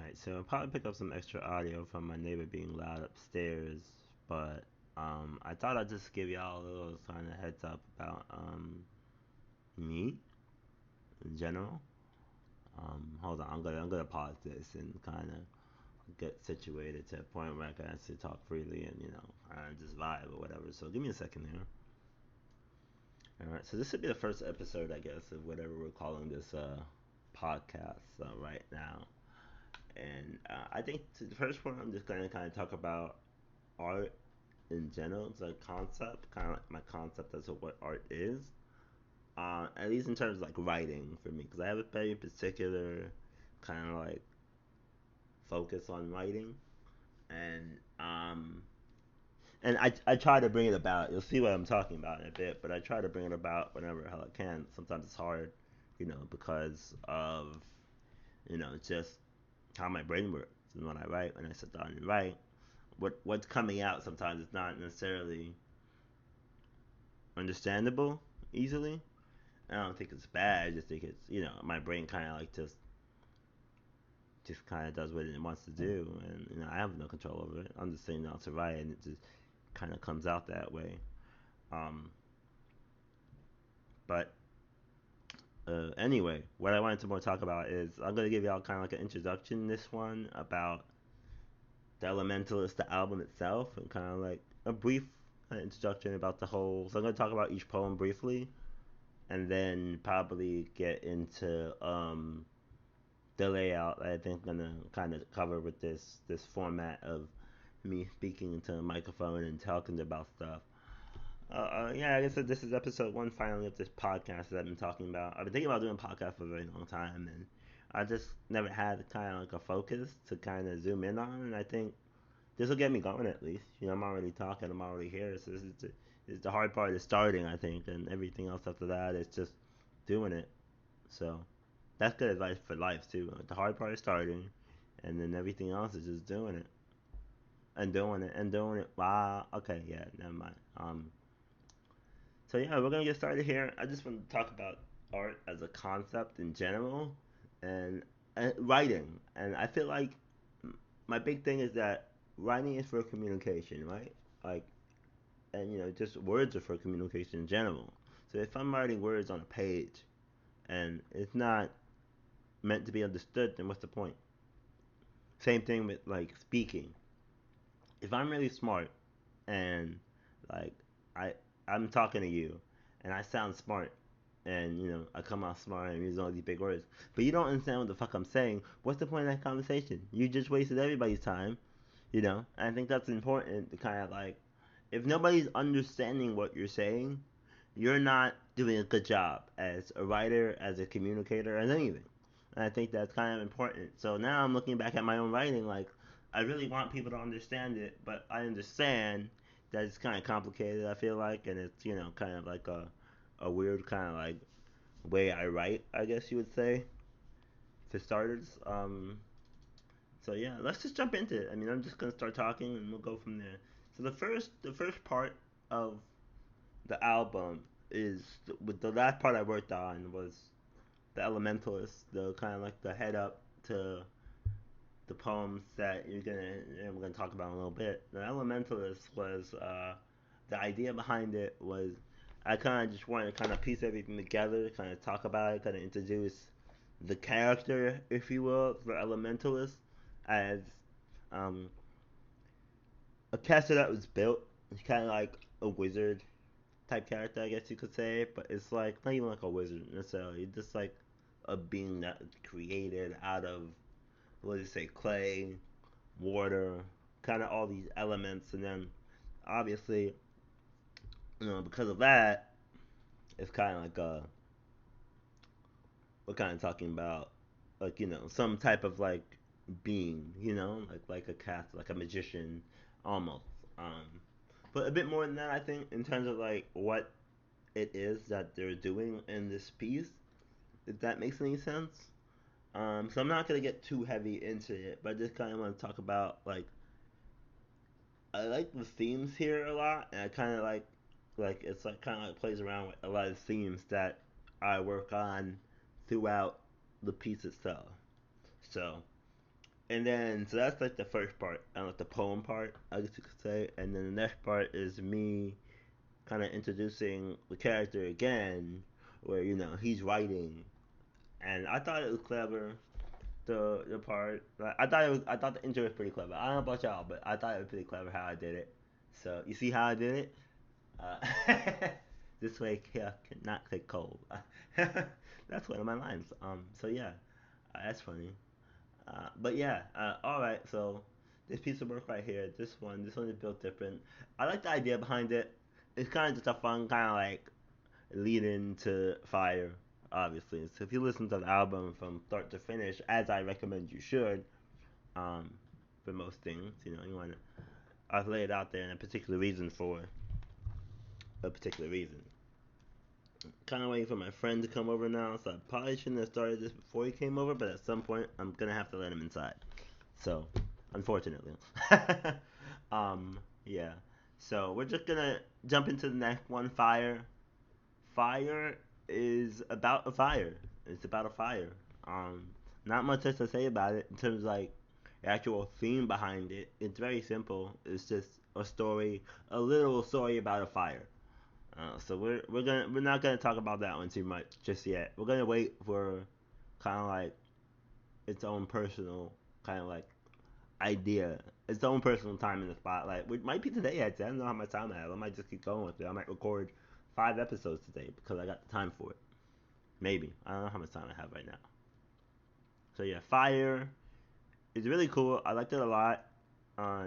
Right, so I'll probably pick up some extra audio from my neighbor being loud upstairs, but I thought I'd just give y'all a little kind of heads up about me in general. Hold on, I'm gonna pause this and kind of get situated to a point where I can actually talk freely and just vibe or whatever. So give me a second here. All right, so this would be the first episode, I guess, of whatever we're calling this podcast right now. And I think the first one, I'm just gonna kind of talk about art in general. It's a concept, kind of like my concept as to what art is. At least in terms of like writing for me, because I have a very particular kind of like focus on writing, and I try to bring it about. You'll see what I'm talking about in a bit, but I try to bring it about whenever hell I can. Sometimes it's hard, because of just how my brain works. And when I write, when I sit down and write, what's coming out sometimes is not necessarily understandable easily. I don't think it's bad. I just think it's my brain kind of like just kind of does what it wants to do, and I have no control over it. I'm just saying out to write, and it just kind of comes out that way. Um, but anyway, what I wanted to more talk about is I'm gonna give y'all kind of like an introduction. This one about the Elementalist, the album itself, and kind of like a brief introduction about the whole. So I'm gonna talk about each poem briefly, and then probably get into the layout that I think I'm gonna kind of cover with this format of me speaking into a microphone and talking about stuff. Yeah, I guess that this is episode one finally of this podcast that I've been talking about. I've been thinking about doing a podcast for a very long time, and I just never had kind of like a focus to kind of zoom in on. And I think this will get me going at least. I'm already talking, I'm already here. So this is the hard part is starting, I think, and everything else after that is just doing it. So that's good advice for life too. Like, the hard part is starting, and then everything else is just doing it and doing it and doing it. Wow. Okay. Yeah. Never mind. So yeah, we're gonna get started here. I just want to talk about art as a concept in general, and, and writing. And I feel like my big thing is that writing is for communication, right? Like, and just words are for communication in general. So if I'm writing words on a page and it's not meant to be understood, then what's the point? Same thing with like speaking. If I'm really smart and like I I'm talking to you and I sound smart and I come out smart and use all these big words, but you don't understand what the fuck I'm saying, what's the point of that conversation? You just wasted everybody's time, And I think that's important to kind of like, if nobody's understanding what you're saying, you're not doing a good job as a writer, as a communicator, as anything. And I think that's kind of important. So now I'm looking back at my own writing, like, I really want people to understand it, but I understand that it's kind of complicated, I feel like, and it's, kind of like a weird kind of like way I write, I guess you would say, for starters. So yeah, let's just jump into it. I mean, I'm just gonna start talking and we'll go from there. So the first part of the album is with the last part I worked on was the Elementalist, the kind of like the head up to the poems that we're gonna talk about in a little bit. The Elementalist was the idea behind it was I kind of just wanted to kind of piece everything together, kind of talk about it, kind of introduce the character, if you will, for Elementalist as um, a character that was built. It's kind of like a wizard type character, I guess you could say, but it's like not even like a wizard necessarily. It's just like a being that created out of what do you say, clay, water, kind of all these elements, and then obviously, because of that, it's kind of like we're kind of talking about like some type of like being, like a cast, like a magician, almost. Um, but a bit more than that, I think, in terms of like what it is that they're doing in this piece, if that makes any sense. So I'm not gonna get too heavy into it, but I just kind of want to talk about like I like the themes here a lot, and I kind of like it's like kind of like plays around with a lot of themes that I work on throughout the piece itself. So And then so that's like the first part, like the poem part, I guess you could say. And then the next part is me kind of introducing the character again, where he's writing, and I thought it was clever. The part like, I thought the intro was pretty clever. I don't know about y'all, but I thought it was pretty clever how I did it. So you see how I did it? Uh, this way, yeah, cannot take cold. That's one of my lines. So yeah, that's funny. But yeah, all right. So this piece of work right here, this one is built different. I like the idea behind it. It's kind of just a fun kind of like lead into Fire, obviously. So if you listen to the album from start to finish, as I recommend you should, um, for most things, you want to. I've laid it out there in a particular reason for a particular reason. Kind of waiting for my friend to come over now, so I probably shouldn't have started this before he came over, but at some point I'm gonna have to let him inside. So, unfortunately. Yeah. So we're just gonna jump into the next one, Fire. Fire is about a fire. It's about a fire. Um, Not much else to say about it in terms of like the actual theme behind it. It's very simple. It's just a story, a literal story about a fire. So we're not gonna talk about that one too much just yet. We're gonna wait for kind of like its own personal kind of like idea, its own personal time in the spotlight, which might be today. Actually, I don't know how much time I have. I might just keep going with it. I might record 5 episodes today because I got the time for it. Maybe I don't know how much time I have right now. So yeah, Fire is really cool. I liked it a lot.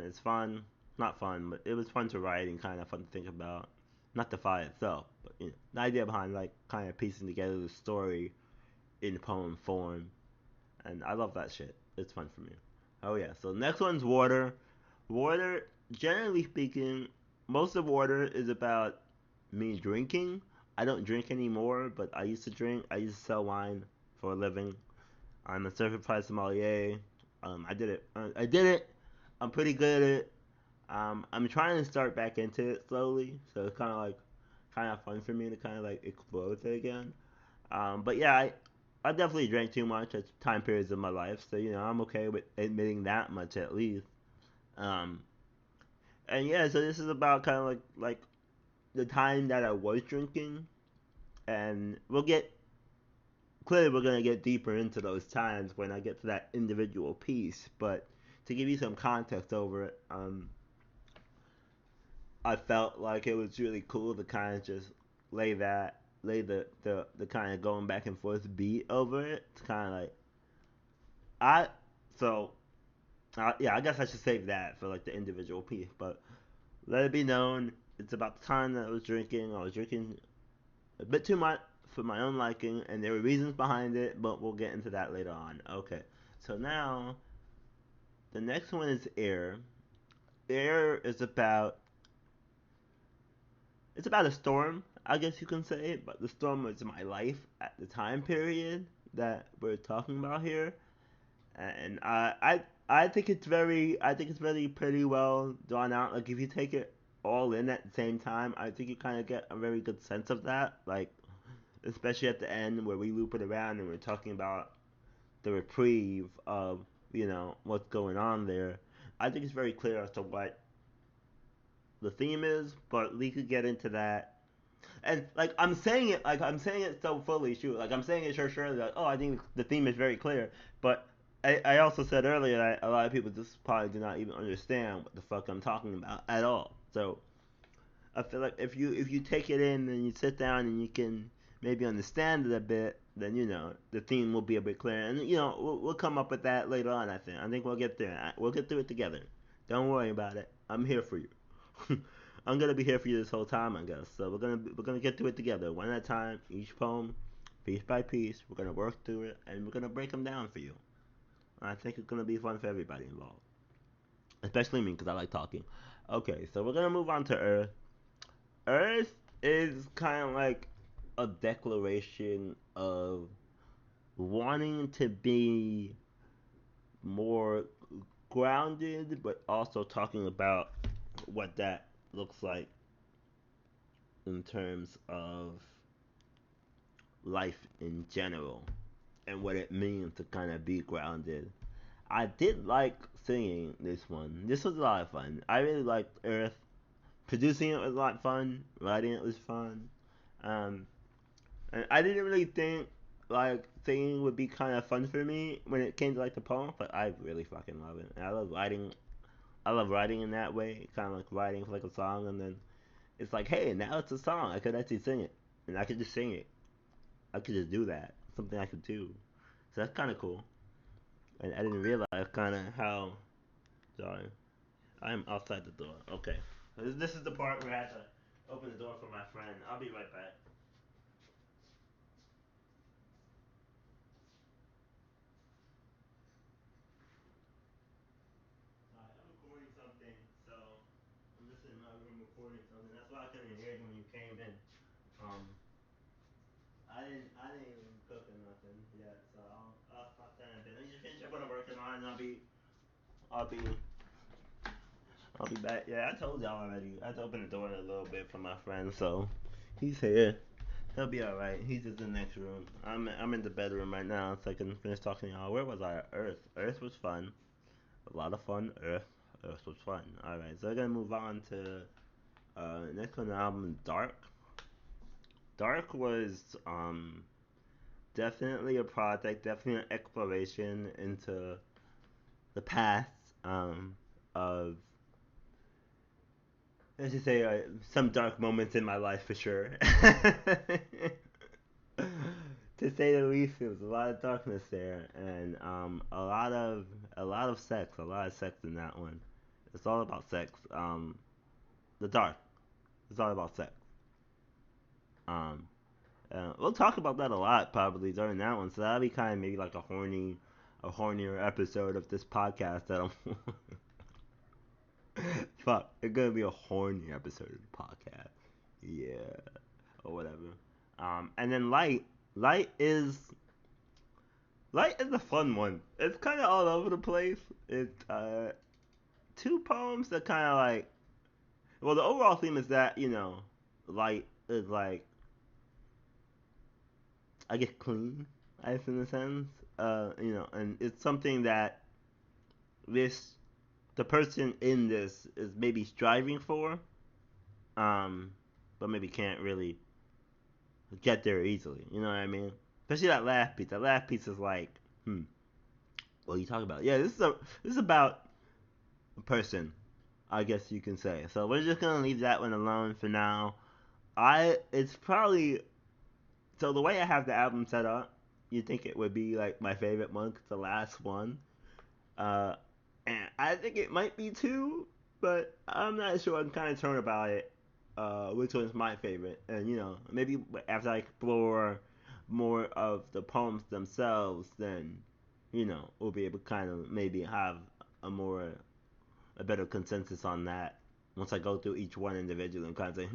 It's fun, not fun, but it was fun to write and kind of fun to think about. Not the fire itself, but the idea behind like kind of piecing together the story in poem form, and I love that shit. It's fun for me. Oh yeah. So next one's Water. Water, generally speaking, most of Water is about me drinking. I don't drink anymore, but I used to drink. I used to sell wine for a living. I'm a certified sommelier. I did it. I did it. I'm pretty good at it. I'm trying to start back into it slowly, so it's kind of fun for me to kind of like explore with it again. But yeah, I definitely drank too much at time periods of my life, so I'm okay with admitting that much at least. Um, and yeah, so this is about kind of like the time that I was drinking, and clearly we're gonna get deeper into those times when I get to that individual piece. But to give you some context over it, I felt like it was really cool to kind of just lay the kind of going back and forth beat over it. It's kind of like I so yeah, I guess I should save that for like the individual piece. But let it be known, it's about the time that I was drinking. I was drinking a bit too much for my own liking, and there were reasons behind it, but we'll get into that later on. Okay, so now the next one is Air. Air is about it's about a storm, I guess you can say, but the storm was my life at the time period that we're talking about here, and I think it's very pretty well drawn out. Like if you take it all in at the same time, I think you kind of get a very good sense of that. Like especially at the end where we loop it around and we're talking about the reprieve of what's going on there. I think it's very clear as to what the theme is, but we could get into that. And like I'm saying it so fully, shoot, like I'm saying it surely, like oh I think the theme is very clear, but I also said earlier that a lot of people just probably do not even understand what the fuck I'm talking about at all. So I feel like if you take it in and you sit down and you can maybe understand it a bit, then the theme will be a bit clearer. And we'll come up with that later on. I think we'll get there. We'll get through it together. Don't worry about it. I'm here for you. I'm gonna be here for you this whole time, I guess. So we're gonna get through it together, one at a time, each poem, piece by piece. We're gonna work through it and we're gonna break them down for you. I think it's gonna be fun for everybody involved, especially me because I like talking. Okay, so we're gonna move on to Earth. Earth is kind of like a declaration of wanting to be more grounded, but also talking about what that looks like in terms of life in general and what it means to kind of be grounded. I did like singing this one. This was a lot of fun. I really liked Earth. Producing it was a lot of fun. Writing it was fun. Um, and I didn't really think like singing would be kind of fun for me when it came to like the poem, but I really fucking love it. And I love writing. I love writing in that way, kind of like writing for like a song, and then it's like, hey, now it's a song. I could actually sing it, and I could just sing it. I could just do that. Something I could do. So that's kind of cool. And I didn't realize kind of how. Sorry, I am outside the door. Okay, this is the part where I have to open the door for my friend. I'll be right back. I'm recording something, so I'm just in my room recording something. That's why I couldn't hear you when you came in. Um, I didn't even cook or nothing yet, so I'll stop that in a bit. Let me just finish up what I'm working on, and I'll be I'll be back. Yeah, I told y'all already. I had to open the door a little bit for my friend, so he's here. He'll be all right. He's just in the next room. I'm in the bedroom right now, so I can finish talking to y'all. Where was I? Earth. Earth was fun. A lot of fun. Earth. Earth was fun. All right, so we're gonna move on to next one, the album Dark. Dark was definitely a project, definitely an exploration into the past of, let's just say, some dark moments in my life for sure. To say the least, there was a lot of darkness there, and a lot of sex, a lot of sex in that one. It's all about sex. The dark. It's all about sex. Um, we'll talk about that a lot probably during that one. So that'll be kind of maybe like a hornier episode of this podcast that I'm. Fuck, it's gonna be a horny episode of the podcast. Yeah, or whatever. And then light is light is a fun one. It's kind of all over the place. It's two poems that kind of like. Well, the overall theme is that light is like, I guess, clean, I guess, in a sense. And it's something that this the person in this is maybe striving for, um, but maybe can't really get there easily. You know what I mean? Especially that last piece. That last piece is like, what are you talking about? Yeah, this is about a person, I guess you can say. So we're just gonna leave that one alone for now. It's probably, so the way I have the album set up, you think it would be like my favorite one 'cause the last one. Uh, and I think it might be two, but I'm not sure. I'm kind of torn about it. Which one's my favorite? And maybe after I explore more of the poems themselves, then we'll be able to kind of maybe have a better consensus on that. Once I go through each one individually and kind of say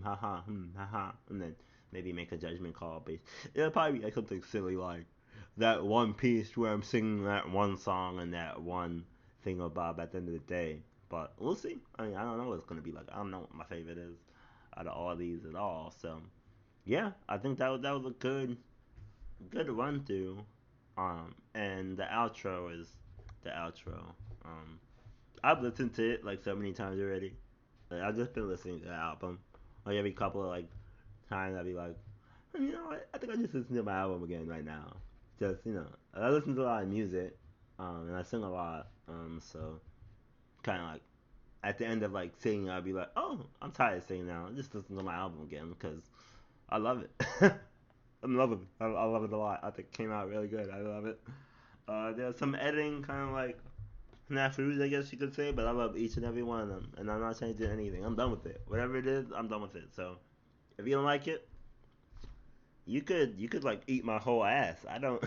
haha, haha, and then maybe make a judgment call based. It'll probably be like something silly like that one piece where I'm singing that one song and that one thing about at the end of the day. But we'll see. I mean, I don't know what it's gonna be like. I don't know what my favorite is out of all these at all. So yeah, I think that was a good run through. And the outro is the outro. Um, I've listened to it like so many times already. Like, I've just been listening to the album. Like every couple of like times, I'd be like, you know what? I think I just listened to my album again right now. Just I listen to a lot of music, and I sing a lot. So kind of like at the end of like singing, I'd be like, oh, I'm tired of singing now. Just listen to my album again because I love it. I'm loving it. I love it a lot. I think it came out really good. I love it. There's some editing kind of like snafus, I guess you could say, but I love each and every one of them, and I'm not changing anything. I'm done with it. Whatever it is, I'm done with it. So if you don't like it, you could like eat my whole ass. I don't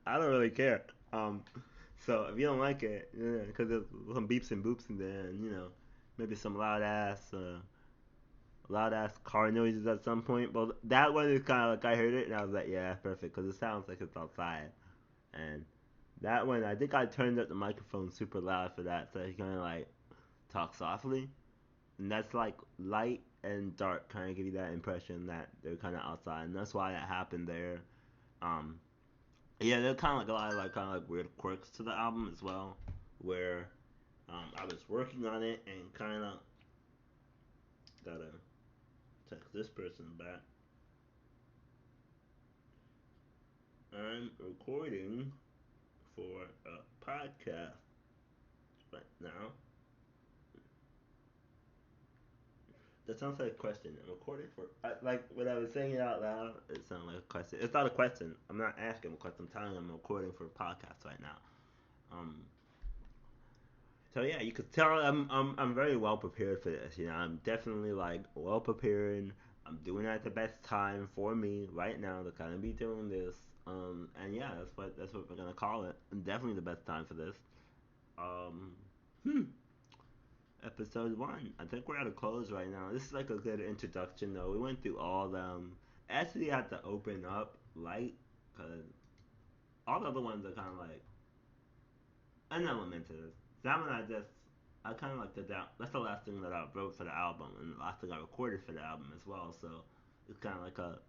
I don't really care. Um, so if you don't like it, because there's some beeps and boops in there, and maybe some loud ass car noises at some point. But that one is kind of like I heard it and I was like, yeah, that's perfect because it sounds like it's outside. And that one, I think I turned up the microphone super loud for that, so he kind of like talk softly, and that's like light and dark kind of give you that impression that they're kind of outside, and that's why that happened there. Um, Yeah, there's kind of like a lot of like kind of like weird quirks to the album as well, where I was working on it and kind of gotta text this person back. I'm recording for a podcast right now. That sounds like a question. I'm recording for like when I was saying it out loud. It sounded like a question. It's not a question. I'm not asking a question. I'm telling you I'm recording for a podcast right now. Um, So yeah, you could tell I'm very well prepared for this. You know, I'm definitely like well prepared. I'm doing it at the best time for me right now to kind of be doing this. And yeah, that's what we're gonna call it. Definitely the best time for this. Um, hmm, episode one. I think we're at a close right now. This is like a good introduction though. We went through all of them. Actually, I had to open up light because all the other ones are kind of like an element to this. That one I kind of like that. That's the last thing that I wrote for the album, and the last thing I recorded for the album as well. So it's cause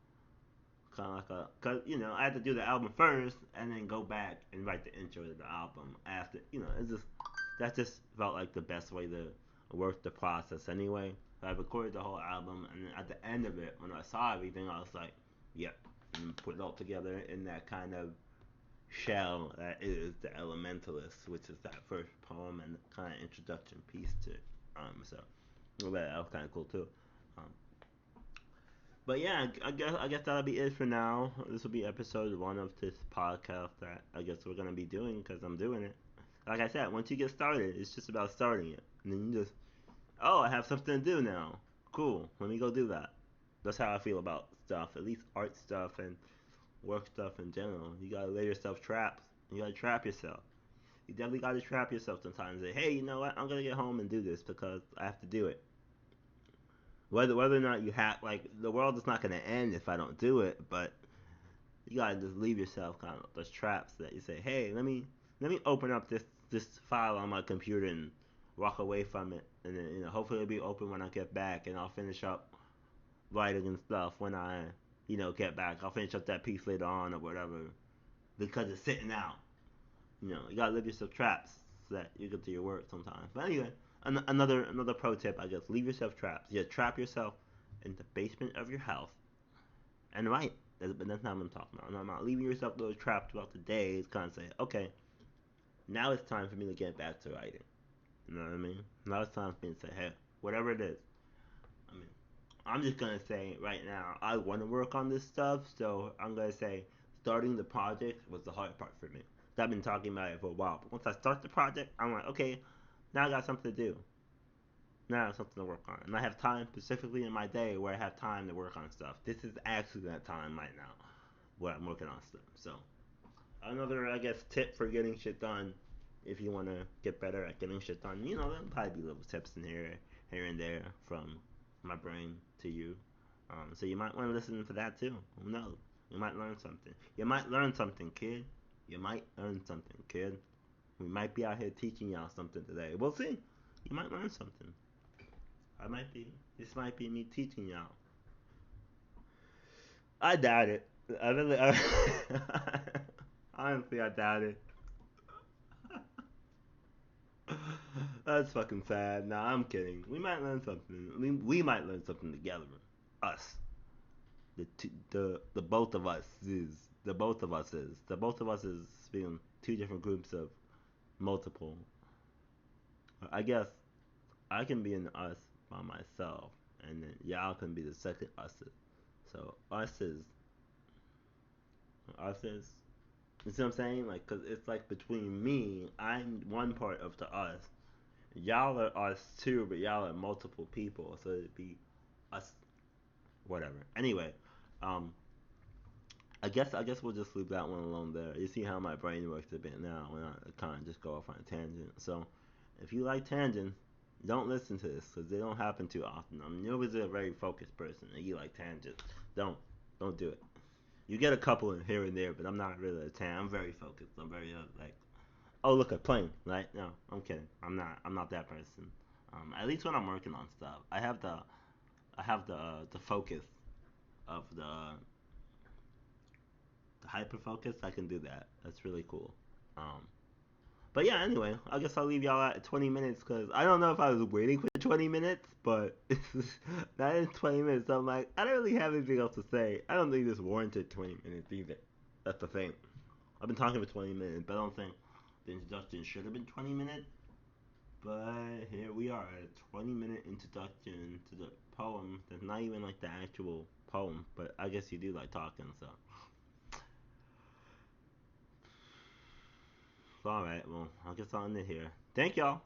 I had to do the album first, and then go back and write the intro to the album after. It's just that just felt like the best way to work the process anyway. So I recorded the whole album, and then at the end of it, when I saw everything, I was like, yep, and put it all together in that kind of shell that is the Elementalist, which is that first poem and kind of introduction piece to it. So well, that was kind of cool too. Um, but yeah, I guess that'll be it for now. This will be episode one of this podcast that I guess we're gonna be doing because I'm doing it. Like I said, once you get started, it's just about starting it, and then you just I have something to do now. Cool, let me go do that. That's how I feel about stuff, at least art stuff and work stuff in general. You gotta lay yourself traps. You gotta trap yourself. You definitely got to trap yourself sometimes. Say, hey, you know what? I'm gonna get home and do this because I have to do it. Whether or not you have like the world is not gonna end if I don't do it, but you gotta just leave yourself kind of those traps that you say, hey, let me open up this file on my computer and walk away from it, and then hopefully it'll be open when I get back, and I'll finish up writing and stuff when I get back. I'll finish up that piece later on or whatever because it's sitting out. You gotta leave yourself traps so that you get to your work sometimes. But anyway, another pro tip, I guess, leave yourself traps. Yeah, trap yourself in the basement of your house and write. But that's not what I'm talking about. I'm not leaving yourself those trapped throughout the day. It's kind of say, okay, now it's time for me to get back to writing. You know what I mean? Now it's time for me to say, hey, whatever it is. I mean, I'm just gonna say right now, I want to work on this stuff, so I'm gonna say starting the project was the hard part for me. I've been talking about it for a while, but once I start the project, I'm like, okay, now I got something to do. Now I have something to work on, and I have time specifically in my day where I have time to work on stuff. This is actually that time right now where I'm working on stuff. So another, I guess, tip for getting shit done. If you want to get better at getting shit done, there'll probably be little tips in here and there from my brain to you. So you might want to listen to that too. Who knows? You might learn something. You might learn something, kid. You might learn something, kid. We might be out here teaching y'all something today. We'll see. You might learn something. I might be. This might be me teaching y'all. I doubt it. I really. Honestly, I doubt it. That's fucking sad. Nah, I'm kidding. We might learn something. We might learn something together. Us. The both of us is. The both of us is being two different groups of multiple. I guess I can be an us by myself, and then y'all can be the second us. So us is. You see what I'm saying? Like, cause it's like between me, I'm one part of the us. Y'all are us too, but y'all are multiple people, so it'd be us, whatever. Anyway, um, I guess we'll just leave that one alone there. You see how my brain works a bit now when I kind of just go off on a tangent. So, if you like tangents, don't listen to this because they don't happen too often. I mean, you're always a very focused person and you like tangents. Don't don't do it. You get a couple in here and there, but I'm not really a tan. I'm very focused. I'm very like, oh look, a plane, right? No, I'm kidding. I'm not that person. At least when I'm working on stuff, I have the focus of the hyper focused, I can do that. That's really cool. Um, but yeah, anyway, I guess I'll leave y'all at 20 minutes because I don't know if I was waiting for 20 minutes, but that is 20 minutes. So I'm like, I don't really have anything else to say. I don't think this warranted 20 minutes either. That's the thing. I've been talking for 20 minutes, but I don't think the introduction should have been 20 minutes. But here we are, a 20-minute introduction to the poem. That's not even like the actual poem, but I guess you do like talking, so. Alright, well, I guess I'll end it here. Thank y'all.